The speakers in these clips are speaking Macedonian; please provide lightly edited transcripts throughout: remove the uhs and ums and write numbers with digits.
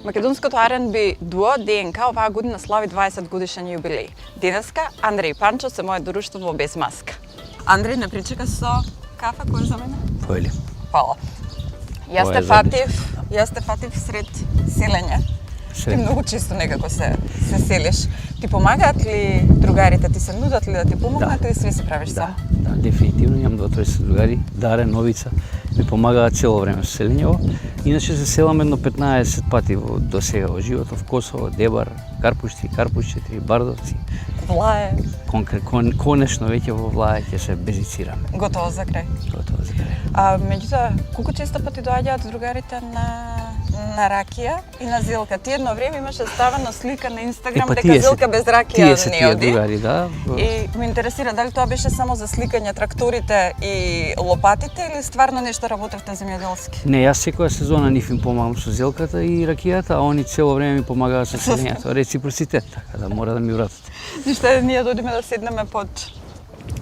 Македонското R&B дуо ДНК оваа година слави 20 годишен јубилеј. Денеска Андреј и Панчо се моје друштво во Без маска. Андреј не причека со кафе, кој е за мене? Појли. Фала. Јас те фатив сред селење. Ти многу често некако се селиш. Ти помагаат ли другарите, ти се нудат ли да ти помогнат или све си правиш сам? Да, дефинитивно имам двотројца другари, Даре, Новица, ми помагаат цело време со селењево. Иначе се селам едно 15 пати до сега во животот, в Косово, Дебар, Карпушти, Карпушчетри, Бардовци. Влае. Конечно веќе во Влае ќе се безицираме. Готово за крај. Готово за крај. Меѓутоа, колку често пати доаѓаат другарите на ракија и на зилка? Ти едно време имаше ставено слика на Инстаграм дека зилка без ракија не оди. Тие се тие другари, да. И ме интересира дали тоа беше само за сликање тракторите и лопатите или стварно нешто работевте земјоделски? Не, јас секоја сезона нив им помагам со зелката и ракијата, а они цело време ми помагаат со селењето. Реципроцитет, така да мора да ми вратат. Ништо, ние дојдеме да седнеме под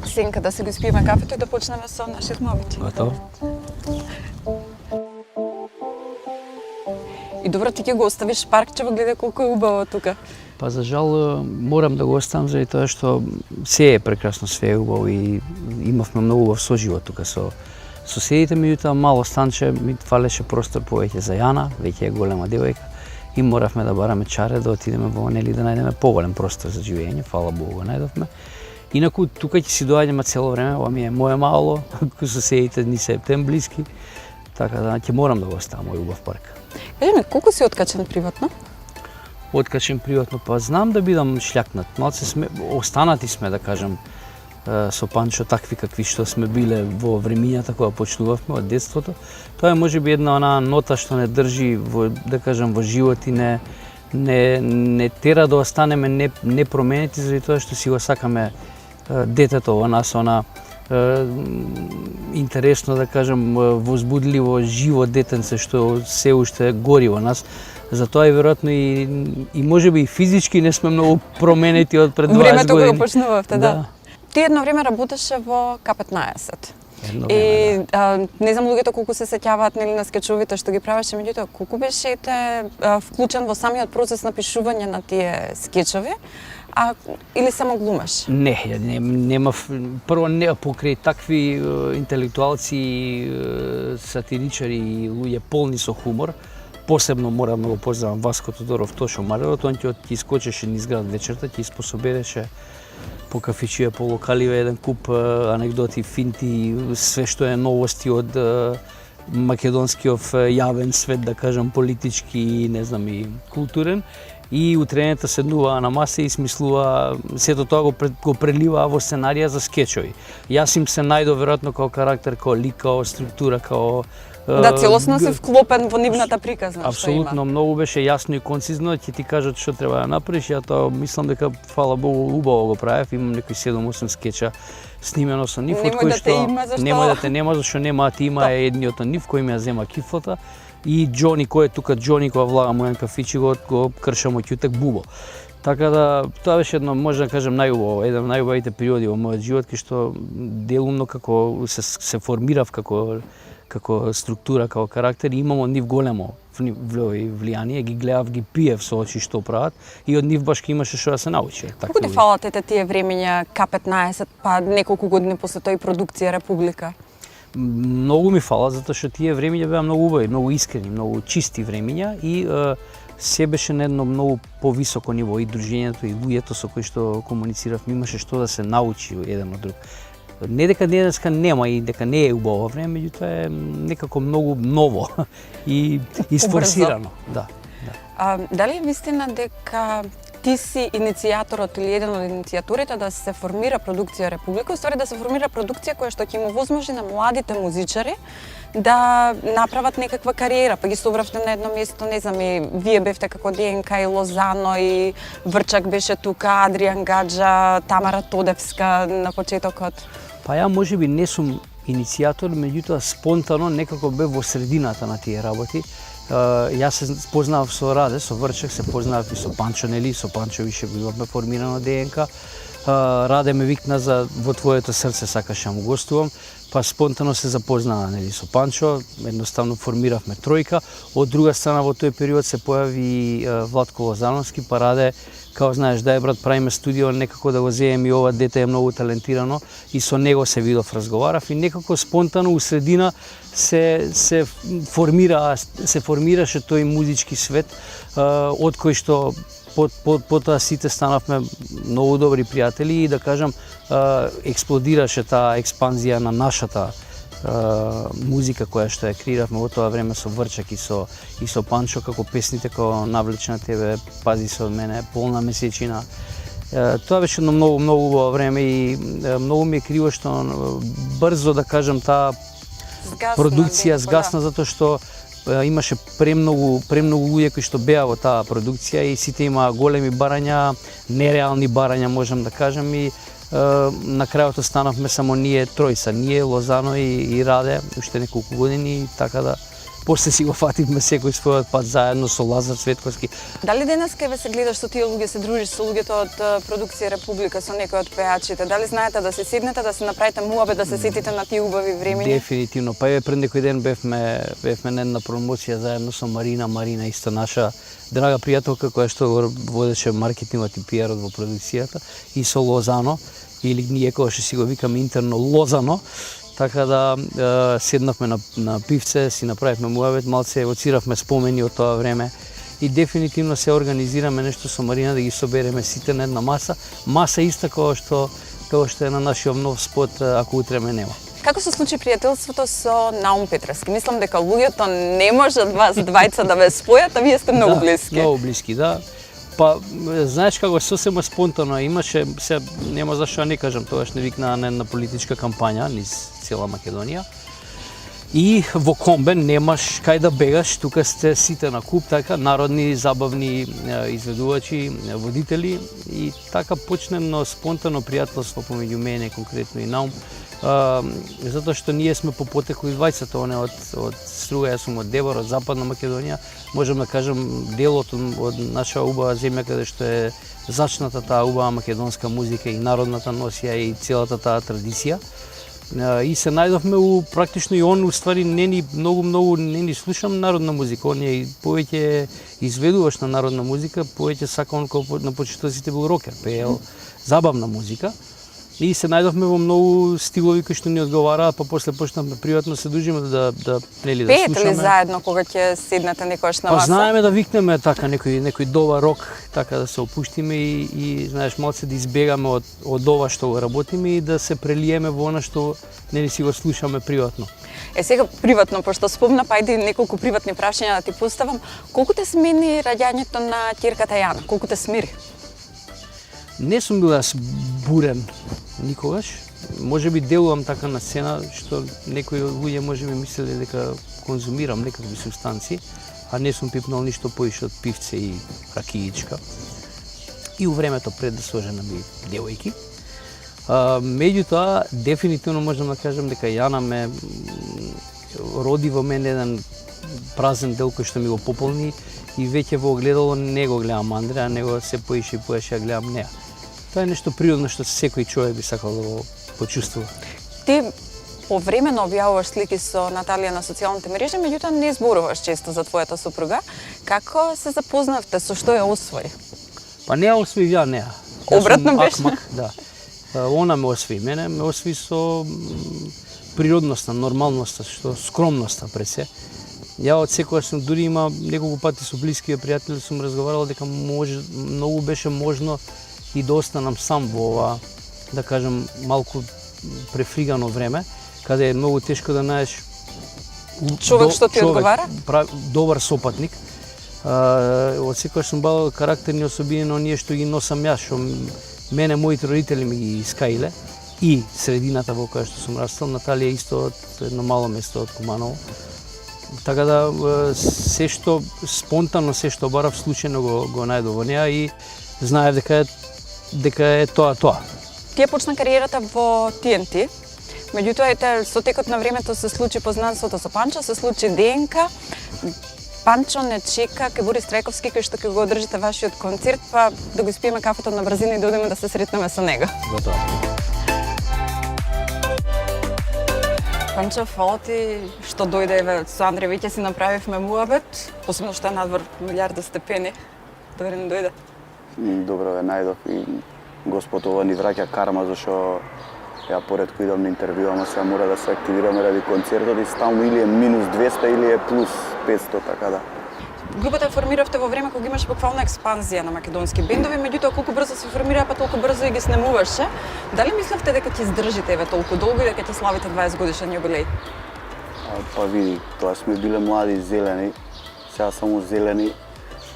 сенка, да си го испиеме кафето и да почнеме со нашиот мобит. Готово. И добро, ти ќе го оставиш паркчево, гледај колку е убаво тука. Па за жал морам да го оставам заради тоа што се е прекрасно, све е убаво и имавме многу убав соживот тука со соседите, меѓутоа мало станче ми фалеше простор повеќе за Јана, веќе е голема девојка и моравме да бараме чаре да отидеме во нели да најдеме поголем простор за живење, фала Богу го најдовме. Инаку тука ќе си доаѓаме цело време, ова ми е моје мало, соседите ни се тем блиски, така да ќе морам да го оставам мој убав парк. Кажи ми, колку си откачен приватно? Откачен приватно, па знам да бидам шљакнат. Малце сме, останати сме, да кажем, со Панчо такви какви што сме биле во времињата кога почнувавме од детството. Тоа е можеби една онаа нота што не држи во, да кажем, во живот и не тера да останеме непроменети заради тоа што си го сакаме детето во нас, она интересно, да кажем, возбудливо, живо детенце што се уште гори во нас. Затоа и веројатно и можеби и физички не сме многу променети од пред 20 години. Времето кога почнувавте, да. Ти едно време работеше во К15. И не знам луѓето колку се сеќаваат нели на скечовите што ги правеше, меѓутоа колку беше вклучен во самиот процес на пишување на тие скечови? Или само глумаш? Немав, прво не покрај такви интелектуалци, сатиричари и луѓе полни со хумор. Посебно морам да го поздравам Васко Тодоров, Тошо Марелот, он ќе искочеше низ град вечерта, ќе испособедеше по кафичија, по локаливе, еден куп анегдоти, финти, све што е новости од македонскиот јавен свет, да кажам, политички и не знам и културен. И утрената седнуваа на маса и смислуваа, сето тоа го преливаа во сценарија за скечови. Јас им се најдов веројатно као карактер, као лик, као структура, као да, целосно си вклопен во нивната приказна. Апсолутно, многу беше јасно и концизно, ќе ти кажат што треба да направиш. Ја тоа мислам дека фала Богу убаво го правев, имам некои 7-8 скеча снимено со нив, од кои што немој да те нема зашто немаат има е едниот од нив кој ми ја зема кифлата. И Џони, кој е тука, Џони кога влага мојан кафичи го крша мој ќутек Бубо. Така да тоа беше едно, може да кажем, најубаво, еден од најубавите периоди во мојот живот, кај што делумно како се формирав како структура, како карактер и имам од нив големо влијание, ги гледав, ги пиев со очи што прават и од нив баш имаше што да се научи. Колку ти фалат тие времења К15, па неколку години после тоа и продукција Република? Многу ми фала, затоа што тие времења беа многу убави, многу искрени, многу чисти времења и се беше на едно многу повисоко ниво и дружењето и луѓето со кои што комунициравме имаше што да се научи еден од друг. Не дека денеска нема и дека не е убаво време, меѓутоа е некако многу ново и сфорсирано. Да. Дали е вистина дека ти си иницијаторот или еден од иницијаторите да се формира продукција Република, уствари да се формира продукција која што ќе му возможи на младите музичари да направат некаква кариера, па ги собравте на едно место, не знам, и вие бевте како ДНК и Лозано и Врчак беше тука, Адријан Гаджа, Тамара Тодевска на почетокот. Па ја можеби не сум иницијатор, меѓутоа спонтано некако бев во средината на тие работи. Јас се познав со Раде, со Врчак, се познав и со Панчо, нели, со Панчо више бивавме формирано ДНК. Раде ме викна за во твоето срце сакаш да му гостувам. па спонтано се запознаа нели со Панчо, едноставно формиравме тројка. Од друга страна во тој период се појави Владко Лозановски, па раде као знаеш дај брат правиме студио, некако да го земем и ова дете е многу талентирано и со него се видов, разговарав и некако спонтано у средина се формираше тој музички свет од кој што потоа сите станавме многу добри пријатели и да кажам експлодираше таа експанзија на нашата музика која што ја креиравме во тоа време со Врчак и со Панчо, како песните како Навлече на тебе, Пази се од мене, Полна месечина. Тоа беше едно многу убаво време и многу ми е криво што брзо да кажам таа продукција згасна затоа што имаше премногу луѓе кои што беа во таа продукција и сите имаа големи барања, нереални барања можам да кажам и на крајот останавме само ние тројца, ние, Лозано и Раде, уште неколку години, така да после си го фативме секој својот пат заедно со Лазар Цветковски. Дали денес кај ве се гледаш со тие луѓе, се дружиш со луѓето од продукција Република, со некои од пеачите? Дали знаете да се седнете, да се направите муабет, да се сетите на тие убави времиња? Дефинитивно. Па пред некој ден бевме на една промоција заедно со Марина исто наша драга пријателка која што водеше маркетингот и пиарот во продукцијата и со Лозано, или ние која што си го викаме интерно Лозано. Така да седнавме на пивце, си направивме муабет, малце евоциравме спомени од тоа време и дефинитивно се организираме нешто со Марина да ги собереме сите на една маса. Маса иста која што е на нашиот нов спот Ако утре ме нема. Како се случи пријателството со Наум Петровски? Мислам дека луѓето не можат вас двајца да ве спојат, а вие сте многу блиски. Многу блиски, да. Па, знаеш како сосема спонтано имаше, се нема зашто не кажам, тогаш не викнаа на една политичка кампања низ цела Македонија. И во Комбен немаш кај да бегаш, тука сте сите на куп, така, народни, забавни изведувачи, водители и така почне едно спонтано пријателство помеѓу мене конкретно и Наум. Затоа што ние сме по потекло и двајцата, он е од Струга, јас сум од Дебор, од Западна Македонија. Можам да кажам делот од наша убава земја каде што е зачната таа убава македонска музика и народната носија и целата таа традиција. И се најдовме практично и он уствари многу не ни слушам народна музика, он е повеќе изведуваш на народна музика, повеќе сака он на почетоците бил рокер, пеел забавна музика. И се најдовме во многу стилови кои што ни одговараат, па после почнавме приватно се дружиме да слушаме. Пеете ли заедно кога ќе седнете некојаш на маса? Па знаеме да викнеме така некој добар рок, така да се опуштиме и знаеш малце да избегаме од ова што го работиме и да се прелиеме во она што нели си го слушаме приватно. Сега приватно, пошто спомна, па ајде неколку приватни прашања да ти поставам. Колку те смени раѓањето на ќерката Јана? Колку те смири? Не сум бил јас бурен никогаш. Можеби делувам така на сцена што некои луѓе можеби мислеле дека конзумирам некакви субстанции, а не сум пипнал ништо поише од пивце и ракиичка. И у времето пред да се оженам и девојки. Меѓутоа, дефинитивно можам да кажам дека Јана ме роди во мене еден празен дел кој што ми го пополни и веќе во огледало не го гледам Андреа, него се поише и поише ја гледам неа. Тоа е нешто природно што секој човек би сакал да го почувствува. Ти повремено објавуваш слики со Наталија на социјалните мрежи, меѓутоа не зборуваш често за твојата супруга. Како се запознавте, со што ја освои? Па не ја освои ја неа. Обратно беше? Да. Она ме освои мене, ме освои со природноста, нормалноста, што скромноста пред се. Ја од секогаш сум дури има неколку пати со блиски пријатели сум разговарал дека многу беше можно и да останам сам во ова, да кажам, малку префригано време, каде е многу тешко да најдеш човек што ти одговара? Добар сопатник. Од секогаш сум бал карактерни особини на оние што ги носам јас, што мене моите родители ми ги искаиле и средината во која што сум растал. Наталија исто од едно мало место од Куманово. Така да се што спонтано, се што барав случајно го најдов во неа и знаев дека е тоа. Тие почна кариерата во TNT, меѓутоа со текот на времето се случи познанството со Панчо, се случи ДНК. Панчо не чека кај Борис Трајковски кој што ќе го одржите вашиот концерт, па да го испиеме кафето на брзина и да одиме да се сретнеме со него. Готово. Панчо, фала ти што дојде, еве, со Андре веќе си направивме муабет, посебно што е надвор 1000 степени. Добре не дојде. Добро ве најдов и Господ ова ни враќа карма, зашто ја поредко идам на интервју, ама сега мора да се активираме ради концертот и стално или е минус 200 или е плюс 500, така да. Групата ја формиравте во време кога имаше буквално експанзија на македонски бендови, меѓутоа колку брзо се формираа, па толку брзо и ги снемуваше. Дали мислевте дека ќе издржите еве толку долго и дека ќе славите 20 годишен јубилеј? Па види, тоа сме биле млади и зелени, сега само зелени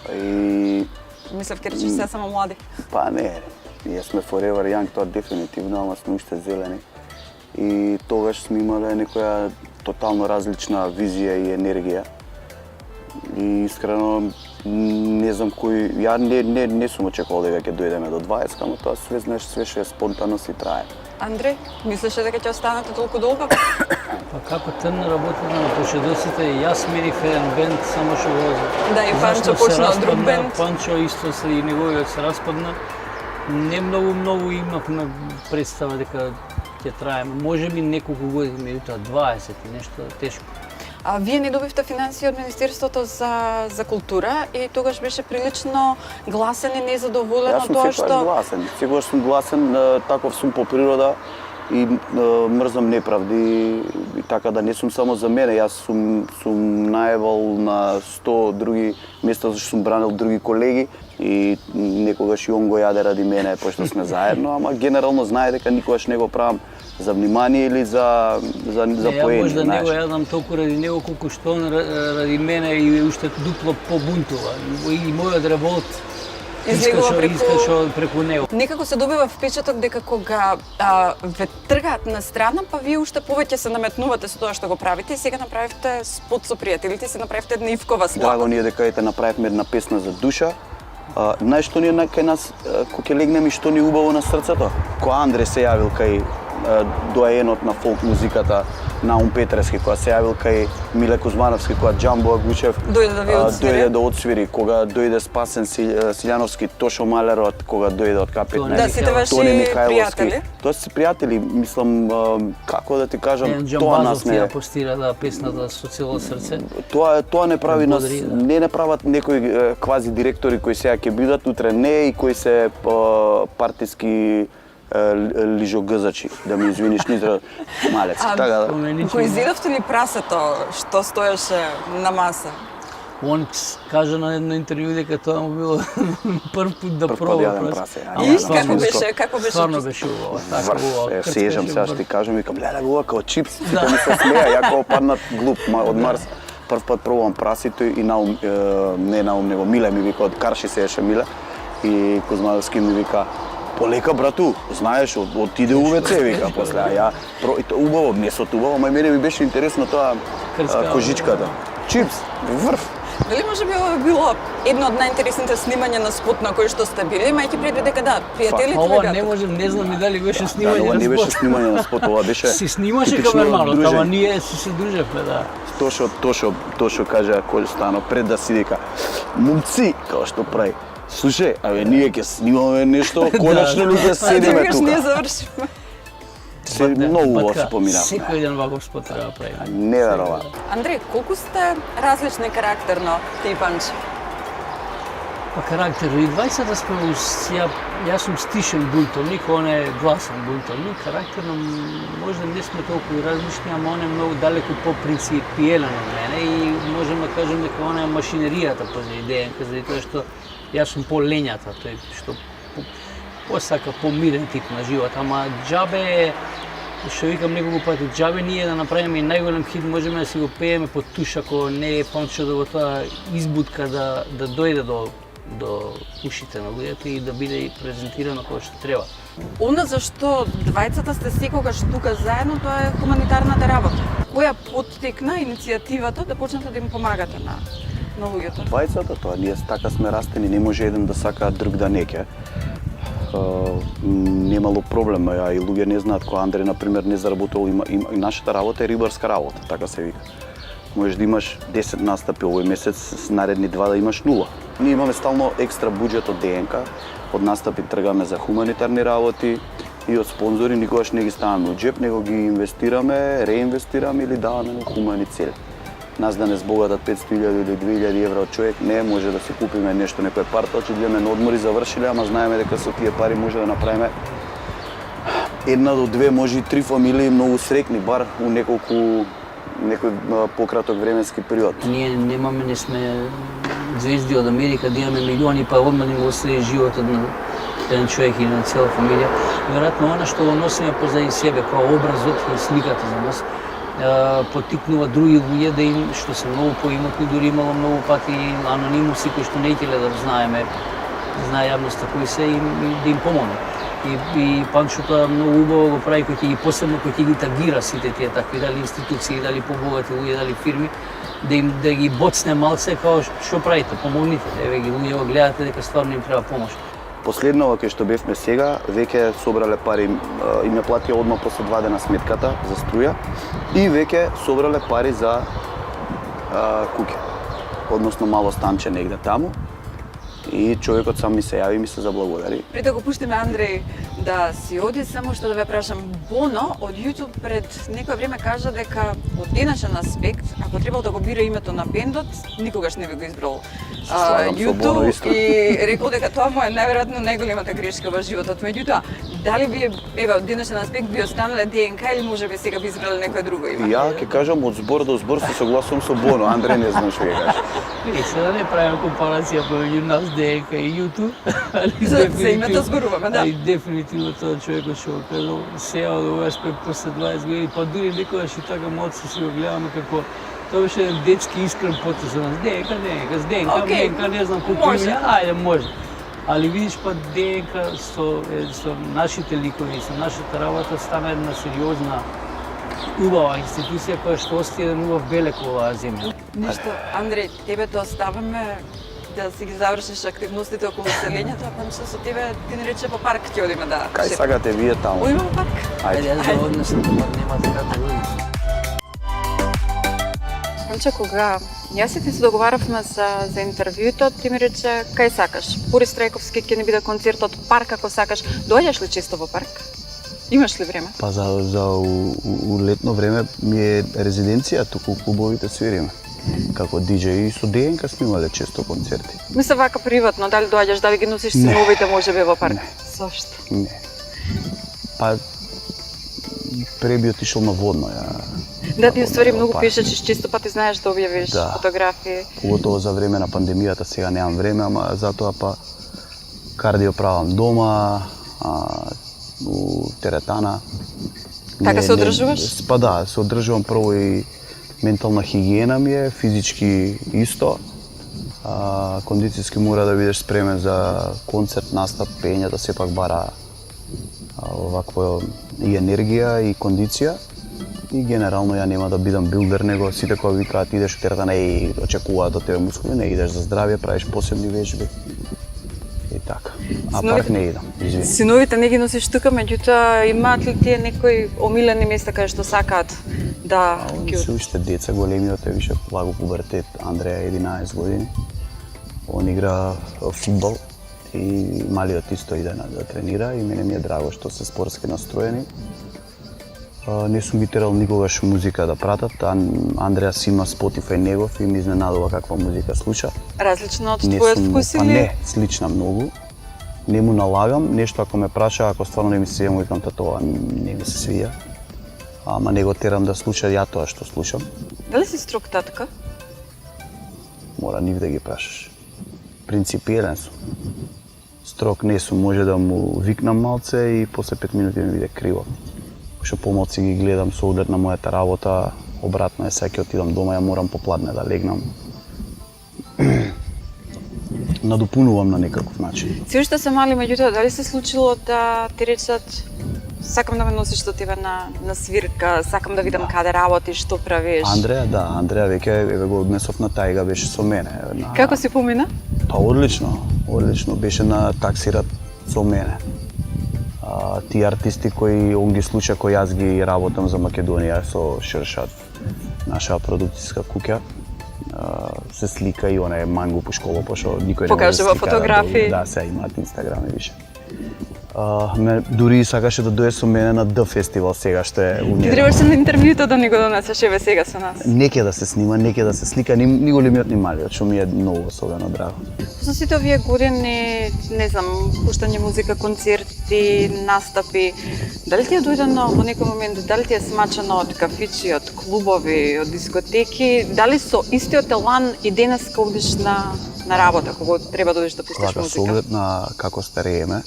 и... Мислев ке речеш сега само млади. Па не, ние сме forever young, тоа дефинитивно, ама сме уште зелени. И тогаш сме имале некоја тотално различна визија и енергија. И искрено не знам кој, ја не сум очекувал дека ќе дојдеме до 20, ама тоа све знаеш, све што е спонтано си трае. Андре, мислеше дека ќе останете толку долго? Па како тргна работата на почедоците, јас сменив еден бенд, само што го... Да, и Панчо почна од друг бенд. Панчо исто и неговиот се распадна. Не многу имавме представа дека ќе траеме. Може би неколку години, меѓутоа 20 и нешто тешко. А вие не добивте финансии од Министерството за култура и тогаш беше прилично гласен и незадоволен од тоа што... Јас сум гласен, секогаш сум гласен, таков сум по природа и мрзам неправди и така да не сум само за мене, јас сум наевал на 100 други места зашто сум бранил други колеги и некогаш и он го јаде ради мене пошто сме заедно, ама генерално знае дека никогаш не го правам за внимание или за поени, Може да не знаеш. го јадам толку ради него колку што он ради мене и уште дупло побунтува. И мојот револт Излегува искаше преку него. Некако се добива впечаток дека кога ве тргаат на страна, па вие уште повеќе се наметнувате со тоа што го правите и сега направивте спот со пријателите, се направивте една Ивкова свадба. Драго ние дека ете направивме една песна за душа. Знаеш што ни е кај нас, кога ќе легнеме што ни е убаво на срцето? Кога Андре се јавил кај доаенот на фолк музиката Наум Петрески, кога се јавил кај Миле Кузмановски, кога Џамбо Агучев дојде да отсвири, кога дојде Спасен Силјановски, Тошо Малерот, кога дојде од К15, Да, сите ваши Тони Михајловски. пријатели. Тоа се пријатели, мислам, како да ти кажам, тоа нас Джамбазов не ја постира да песната со цело срце. Тоа не прави нас, Благодари, да. не направат некои квази директори кои сега ќе бидат, утре не и кои се партиски лижогъзачи, да ми извиниш низра малец. Така да. Го изедовте ли прасето што стоеше на маса? Он кажа на едно интервју дека тоа му било прв пат да Прв пат проба јадем прасе. прасе. Ама И стварно како беше? Стварно беше убаво. Така убаво. Врв, крцка сејам беше сега што врв. ти кажам, викам, леле ова као чипс, сите ми се смеја, ја као паднат глуп од Марс. Прв пат пробувам прасито и Наум, не Наум, него Миле ми вика, од Карши се еше Миле и Кузмановски ми вика, полека брату, знаеш, отиде УВЦ, вика после, а ја убаво, месото убаво, ама и мене ми беше интересно тоа кожичката. Чипс, врв. Дали може би ова било едно од најинтересните снимања на спот на кој што сте били, имајќи предвид дека да, пријателите ви Ова беа не тука. можем, не знам и дали беше Ова снимање не на беше спот. снимање на спот, ова беше Си снимаше типично камерманот, дружење. ама ние си се дружевме, да. Тошо кажа кој стано пред да си дека момци, како што прави. Слушај, абе ние ќе снимаме нешто, конечно ли ќе седиме Тогаш ние тука. завршиме. Се многу убаво се поминавме. Секој ден ваков спот треба да правиме. Неверојатно. Андреј, колку сте различни карактерно, ти и Панчо? Па карактерно и двајцата сме јас сум стишен бунтовник, он е гласен бунтовник. Карактерно може не сме толку различни, ама он е многу далеку по-принципиелен од мене и можем да кажем дека он е машинеријата позади заради тоа што јас сум по-лењата, тој што посака помирен тип на живот, ама џабе што викам неколку пати, џабе ние да направиме и најголем хит, можеме да си го пееме под туш ако не е Панчо да го тоа избутка да дојде до ушите на луѓето и да биде презентирано како што треба. Она зашто двајцата сте секогаш тука заедно, тоа е хуманитарната работа. Која поттекна иницијативата да почнете да им помагате на луѓето? Двајцата, тоа ние така сме растени, не може еден да сака, друг да не ке. Немало проблем, а и луѓе не знаат, кој Андре, например, не заработувал, и нашата работа е рибарска работа, така се вика. Можеш да имаш 10 настапи овој месец, наредни 2 да имаш 0. Ние имаме стално екстра буџет од ДНК, од настапи тргаме за хуманитарни работи, и од спонзори никогаш не ги ставаме од джеп, него ги инвестираме, реинвестираме или даваме на хумани цели. Нас да не збогатат 500.000 или 2.000 евра од човек, не може да си купиме нешто, некој парта, очигледно на одмори завршиле, ама знаеме дека со тие пари може да направиме една до две, може и три фамилии многу среќни, бар у некој пократок временски период. Ние немаме, не сме звезди од Америка, да имаме милиони, па одма ни го остави животот на еден човек или на цела фамилија. Веројатно, она што го носиме позади себе, како образот и сликата за нас, поттикнува други луѓе да им, што се многу поимотни, дури имало многу пати анонимуси кои што не ќеле да знаеме, знае јавноста кои се и да им помогне. И Панчо тоа многу убаво го прави, кој ќе ги посебно кој ќе ги тагира сите тие такви, дали институции, дали побогати луѓе, дали фирми, да ги боцне малце као што правите, помогнете, еве ги луѓе го гледате дека стварно им треба помош. Последно кај што бевме сега, веќе собрале пари, им ја платија одма после 2 дена сметката за струја и веќе собрале пари за куќе, односно мало станче негде таму. И човекот сам ми се јави и ми се заблагодари. Пред да го пуштиме Андреј да си оди, само што да ве прашам, Боно од YouTube пред некое време кажа дека од денешен аспект, ако требал да го бира името на бендот, никогаш не би го избрал YouTube и рекол дека тоа му е најверојатно најголемата грешка во животот. Меѓутоа, дали би еве од денешен аспект би останале ДНК или можеби сега би избрале некое друго име? Ја ќе кажам од збор до збор се согласувам со Боно, Андреј не знам што ќе каже. И сега не правиме компарација помеѓу нас, ДНК и YouTube, За името зборуваме, да. И дефинитивно тоа човекот што го кажал, сега од овој аспект после 20 години, па дури некогаш и така малце си го гледаме како тоа беше еден детски искрен потез за нас. ДНК, ДНК, не знам колку има, ајде може. Али видиш па ДНК со нашите ликови, со нашата работа стана една сериозна, убава институција која што остие еден убав белек во оваа земја. Ништо, Андреј, тебе те оставаме да си ги завршиш активностите околу селењето, а Панчо со тебе ти не рече по парк ќе одиме да Кај сакате вие таму? Ујме во парк. Ајде, јас да однесам, нема така да видиш. Панчо, кога јас и ти се договаравме за интервјуто, ти ми рече кај сакаш. Борис Трајковски ќе ни биде концертот парк ако сакаш. Доаѓаш ли често во парк? Имаш ли време? Па за у летно време ми е резиденција туку клубовите свириме. Како диџеј и со ДНК снимале често концерти. Мисля вака приватно, дали доаѓаш, дали ги носиш синовите можеби во парк? Не. Зошто? Не. Па пре би отишол на водно, ја. Да, ти уствари многу пишеш, често пати знаеш да објавиш фотографии. Поготово за време на пандемијата, сега немам време, ама затоа па кардио правам дома, у теретана. Така се одржуваш? Па да, се одржувам прво и ментална хигиена ми е, физички исто. Кондицијски мора да бидеш спремен за концерт, настап, пењата сепак бара оваква и енергија и кондиција. И генерално ја нема да бидам билдер, него сите кои викаат идеш у теретана и очекуваат од тебе мускули, не идеш за здравје, правиш посебни вежби. И така. А парк не идам, извини. Синовите не ги носиш тука, меѓутоа имаат ли тие некои омилени места каде што сакаат да ги се уште деца, големиот е више благо пубертет, Андреја 11 години. Он игра фудбал и малиот исто иде да тренира и мене ми е драго што се спортски настроени. Не сум ги терал никогаш музика да пратат, Андреја си има Spotify негов и ми изненадува каква музика слуша. Различно од твојот вкус или? Не, слична многу. Не му налагам, нешто ако ме праша, ако стварно не ми се свија, му викам тоа не ми се свија. Ама не го терам да слуша ја тоа што слушам. Дали си строг татка? Мора нив да ги прашаш. Принципиелен сум. Строг не сум, може да му викнам малце и после 5 минути ми биде криво. Што помалци ги гледам со оглед на мојата работа, обратно е сега ќе отидам дома, ја морам попладне да легнам. Надопунувам на некаков начин. Си уште се мали, меѓутоа, дали се случило да ти речат сакам да ме носиш до тебе на свирка, сакам да видам каде работиш, што правиш? Андреја, да, Андреја веќе го однесов на тајга, беше со мене. Како си помина? Па одлично, беше на таксират со мене. Тие артисти кои он ги слуша, кои јас ги работам за Македонија со Шершат, наша продукцијска куќа, се слика и она е мангу по школа, пошто никој не може да слика. Покажува фотографии. Да, сега имаат Инстаграм и више. Дури сакаше да дојде со мене на Д фестивал сега што е у Ти Нера. требаше на интервјуто да ни го донесеш еве сега со нас. Неќе да се снима, неќе да се слика, ни големиот ни малиот, што ми е многу особено драго. Со сите овие години, не знам, пуштање музика, концерти, настапи, дали ти е дојдено во некој момент, дали ти е смачано од кафичи, од клубови, од дискотеки, дали со истиот елан и денеска одиш на работа, кога треба да одиш да пушташ Вака, со музика? оглед на како старееме,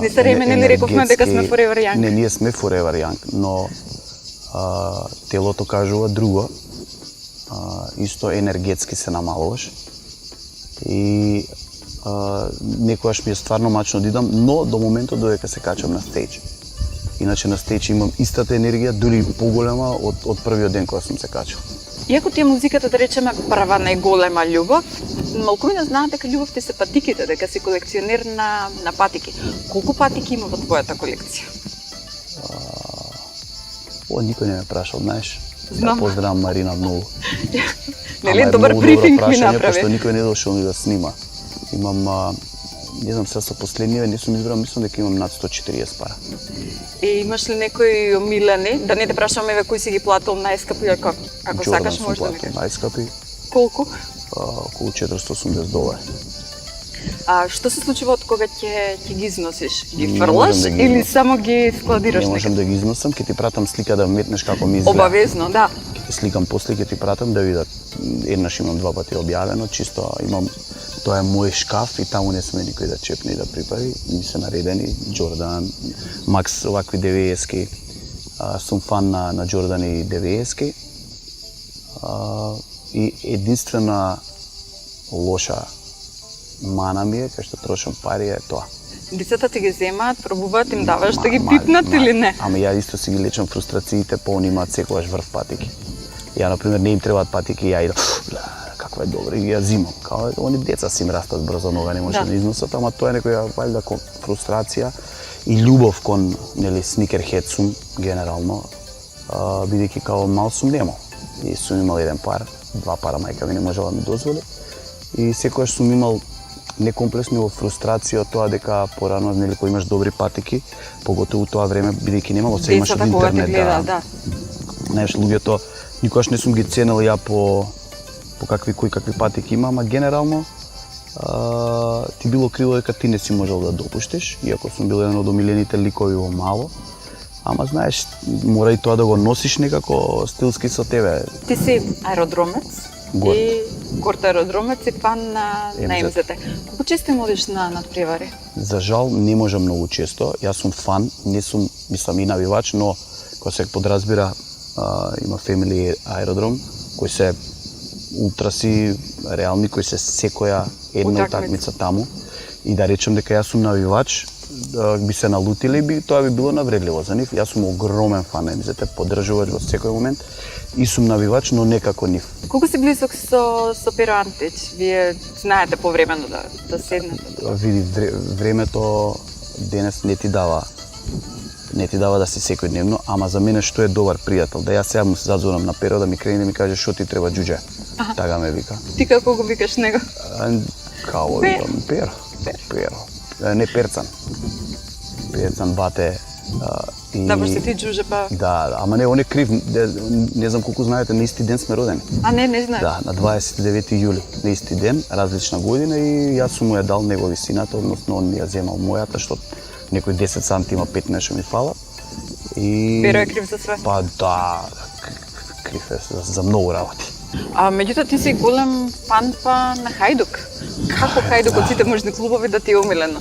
Не старееме, нели рековме дека сме енергетски- forever young? Не, ние сме forever young, но телото кажува друго. Исто енергетски се намалуваш. И некогаш ми е стварно мачно да идам, но до моментот додека се качам на стејдж. Иначе на стејдж имам истата енергија, дури поголема од првиот ден кога сум се качил. Иако ти е музиката, да речеме, прва најголема љубов, малкумина знаат дека љубов ти се патиките, дека си колекционер на патики. Колку патики има во твојата колекција? Никој не ме прашал, знаеш. Знам. Да поздравам Марина многу. Нели Ама е добар многу брифинг ми прашање, направи. Пошто никој не дошол ни да снима. Имам, не знам, сега со последниве не сум избрал, мислам дека имам над 140 пара. И имаш ли некои омилени? Да не те прашам еве кои си ги платил најскапи, ако Джордан сакаш сум може да ми платил кажеш. најскапи, Колку? околу $480. Што се случува од кога ќе ги износиш? Ги Не фрлаш можам да ги или износам. само ги складираш Не можам некаде? да ги износам, ќе ти пратам слика да метнеш како ми изгледа. Обавезно, да. Ќе ти сликам после, ќе ти пратам да видат. Еднаш имам 2 пати објавено, чисто имам, тоа е мој шкаф и таму не сме никој да чепне и да припари. Ми се наредени, Джордан, Макс, овакви 90-ки. Сум фан на Джордан и 90-ки. И единствена лоша мана ми е, кај што трошам пари е тоа. Децата ти ги земаат, пробуваат им даваш да ги Мали, пипнат или не? Ама ја исто си ги лечам фрустрациите, по они имаат секогаш врв патики. Ја, например, не им требаат патики, ја идам, каква е добра, и ја зимам. Као, они деца си им растат брзо нога, не може Да. да износат, ама тоа е некоја валјда фрустрација и љубов кон, нели, сникерхед сум, генерално, бидејќи као мал сум немал. И сум имал еден пар, 2 пара мајка ми не можела да ми дозволи. И секогаш сум имал некомплексни во фрустрација од тоа дека порано, нели, кој имаш добри патики, поготово тоа време, бидејќи немало, се имаш од Децата кога те интернет, гледаат, да. Знаеш, луѓето, никогаш не сум ги ценел ја по кои какви патики има, ама генерално ти било криво дека ти не си можел да допуштиш, иако сум бил еден од омилените ликови во мало. Ама знаеш, мора и тоа да го носиш некако стилски со тебе. Ти си аеродромец Горд. и горд аеродромец и фан на МЗ. МЗТ. Колку често им одиш на надпревари? За жал не можам многу често. Јас сум фан, не сум, мислам, и навивач, но кој се подразбира, има Family аеродром, кој се ултраси реални, кој се секоја една Утакмица. утакмица таму. И да речем дека јас сум навивач, би се налутили и тоа би било навредливо за нив. Јас сум огромен фан на МЗТ, поддржувач во секој момент и сум навивач, но не како нив. Колку си близок со Перо Антич? Вие знаете повремено да седнете? Види, времето денес не ти дава да си секојдневно, ама за мене што е добар пријател, да јас сега му се зазвонам на Перо да ми крene да ми каже што ти треба џуџе. Така ме вика. Ти како го викаш него? Као Пер. викам, Перо. Не Перцан. Перцан бате и Да, баш ти Джуже па... Да, ама не, он е крив, не знам колку знаете, на исти ден сме родени. А не знаеш. Да, на 29 јули, на исти ден, различна година и јас сум му ја дал негови сината, односно он ми ја земал мојата, што некој 10 сантима 5 нешто ми фала. И Перо е крив за све. Па да, крив е за многу работи. А меѓутоа ти си голем фан па на Хајдук. Како Хајдук од сите можни клубови да ти е омилено?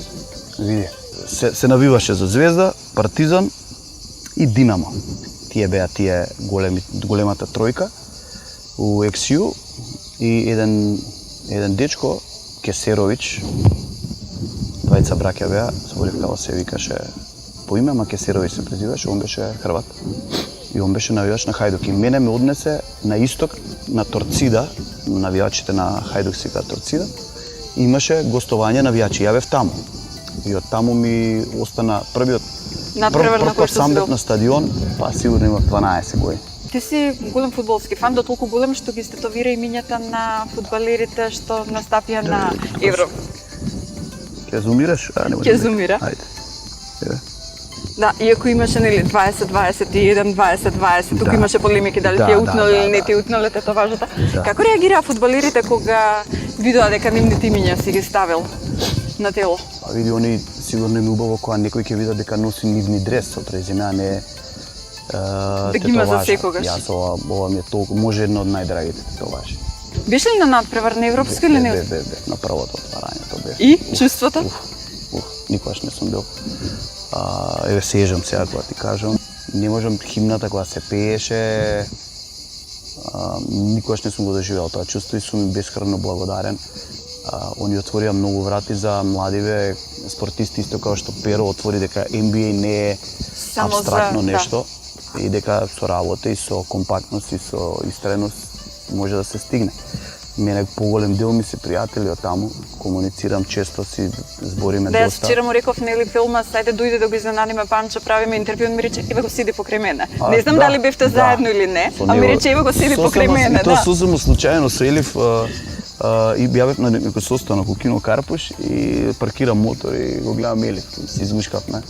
Види, се навиваше за Звезда, Партизан и Динамо. Тие беа големата тројка у XU и еден дечко Кесеровиќ, двајца браќа беа, заборив како се викаше по име, ама Кесеровиќ се презиваше, он беше хрват. И он беше навивач на Хајдук и мене ме однесе на исток на Торцида, навивачите на Хајдук се викаат Торцида. Имаше гостување навивачи, ја бев таму. И од таму ми остана првиот Надпревар на кој што си самбет бил? на стадион, па сигурно има 12 години. Ти си голем фудбалски фан, до толку голем што ги стетовира имињата на фудбалерите што настапија на Евро. Ќе зумираш? Ќе зумира. Ајде. Еве. Да, иако имаше нели 20-21, 20-20, тука Да. имаше полемики дали Да, ти е да, утнал да, или не да. ти е утнал тетоважата. Да. Како реагираа фудбалерите кога видоа дека нивните имиња си ги ставил на тело? А види, они сигурно им е убаво кога некој ќе види дека носи нивни дрес со презиме, а не Да ги има за тетоважа. секогаш. Јас ова ми е толку, може едно од најдрагите тетоважи. Беше ли на надпревар на европско или не? Бе, на првото отварање тоа бе. И чувството? Никогаш не сум бил. Еве сежам сега кога ти кажам. Не можам химната кога се пееше. Никогаш не сум го доживеал тоа чувство и сум им бескрајно благодарен. Они отворија многу врати за младиве спортисти, исто како што Перо отвори дека NBA не е Само за- абстрактно да. нешто и дека со работа и со компактност и со истреност може да се стигне. Мене поголем дел ми се пријатели од таму, комуницирам често, си збориме Да, јас доста. вчера му реков нели филмас, ајде дојде да го изненадиме Панчо, правиме интервју, он ми рече еве го седи покрај мене. Не знам дали бевте заедно или не, Со а ми него- рече еве го седи сосема- покрај мене, И тоа да. сосема случајно со Елиф и бевев на некој состанок у кино Карпуш и паркирам мотор и го гледам Елиф. Се измушкавме.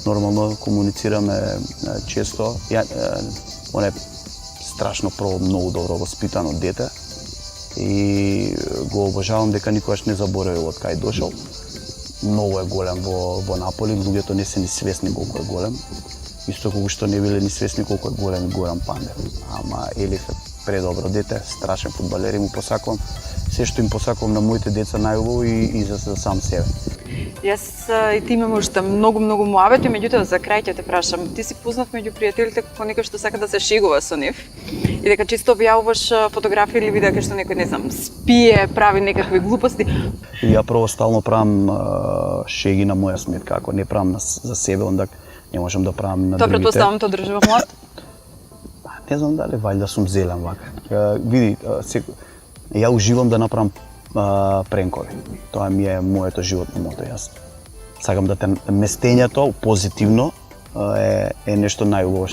Нормално комуницираме често. Он е страшно многу добро воспитано дете и го обожавам дека никогаш не заборавил од кај дошол. Многу е голем во Наполи, луѓето не се ни свесни колку е голем. Исто колку што не биле ни свесни колку е голем Горан Пандев. Ама Елиф е предобро дете, страшен фудбалер и му посакувам се што им посакувам на моите деца најубаво и за сам себе. Јас и ти имаме уште многу муабети, меѓутоа за крај ќе те прашам. Ти си познат меѓу пријателите како некој што сака да се шегува со нив и дека често објавуваш фотографии или видеа кај што некој, не знам, спие, прави некакви глупости. И ја прво стално правам шеги на моја сметка, ако не правам за себе, онда не можам да правам на Тоа другите. претпоставам тоа држи во млад. Не знам дали вајда сум зелен вака. Види, ја уживам да направам пренкови. Тоа ми е моето животно мото. Јас сакам да те местењето позитивно е нешто најубаво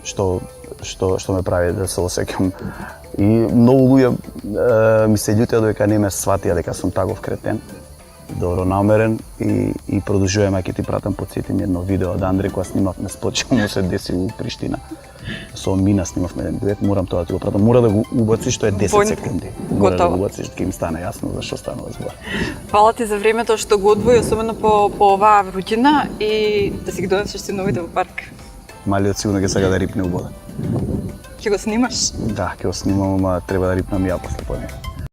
што ме прави да се осеќам. И многу луѓе ми се љутеа дека не ме сватија дека сум таков кретен. Добронамерен и продолжуваме, ќе ти пратам, потсетим едно видео од Андре кога снимавме спот што му се деси у Приштина. Со Мина снимавме еден дует, морам тоа да ти го пратам. Мора да го убациш, тоа е 10 секунди. Мора да го убациш, ќе ми стане јасно за што станува збор. Фала ти за времето што го одвои, особено по оваа вруќина и да си ги донесеш синовите во парк. Малиот сигурно ќе сака да рипне убода. Ќе го снимаш? Да, ќе го снимам, ама треба да рипнам ја после по него.